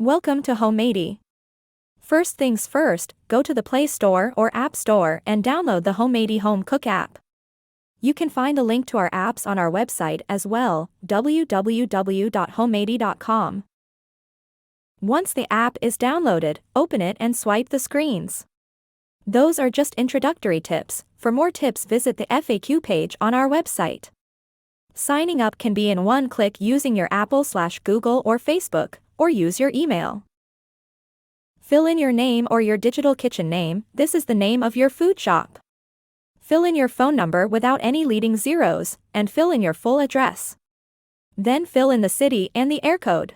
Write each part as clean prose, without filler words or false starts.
Welcome to HomeMady. First things first, go to the Play Store or App Store and download the HomeMady Home Cook app. You can find a link to our apps on our website as well, www.homemady.com. Once the app is downloaded, open it and swipe the screens. Those are just introductory tips. For more tips, visit the FAQ page on our website. Signing up can be in one click using your Apple/Google or Facebook, or use your email. Fill in your name or your digital kitchen name. This is the name of your food shop. Fill in your phone number without any leading zeros, and fill in your full address. Then fill in the city and the area code.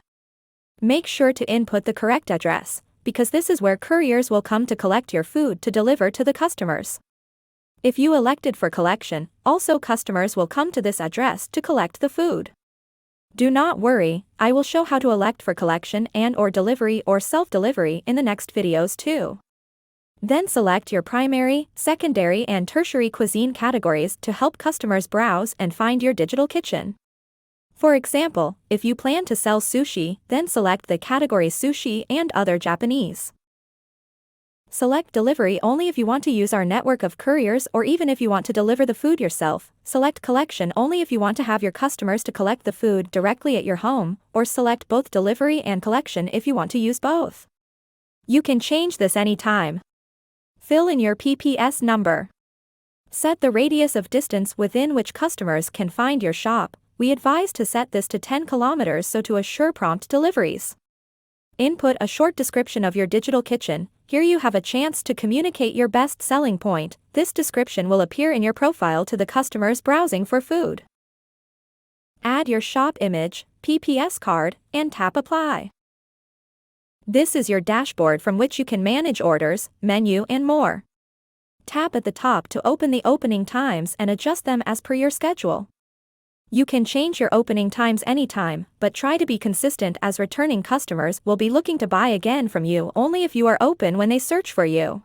Make sure to input the correct address, because this is where couriers will come to collect your food to deliver to the customers. If you elected for collection, also customers will come to this address to collect the food. Do not worry, I will show how to elect for collection and/or delivery or self-delivery in the next videos too. Then select your primary, secondary and tertiary cuisine categories to help customers browse and find your digital kitchen. For example, if you plan to sell sushi, then select the category sushi and other Japanese. Select delivery only if you want to use our network of couriers, or even if you want to deliver the food yourself. Select collection only if you want to have your customers to collect the food directly at your home, or select both delivery and collection if you want to use both. You can change this anytime. Fill in your PPS number. Set the radius of distance within which customers can find your shop. We advise to set this to 10 kilometers so to assure prompt deliveries. Input a short description of your digital kitchen. Here you have a chance to communicate your best selling point. This description will appear in your profile to the customers browsing for food. Add your shop image, PPS card, and tap Apply. This is your dashboard from which you can manage orders, menu, and more. Tap at the top to open the opening times and adjust them as per your schedule. You can change your opening times anytime, but try to be consistent as returning customers will be looking to buy again from you only if you are open when they search for you.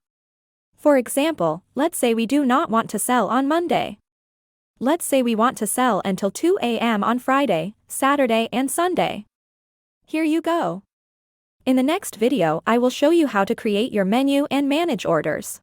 For example, let's say we do not want to sell on Monday. Let's say we want to sell until 2 a.m. on Friday, Saturday and Sunday. Here you go. In the next video I will show you how to create your menu and manage orders.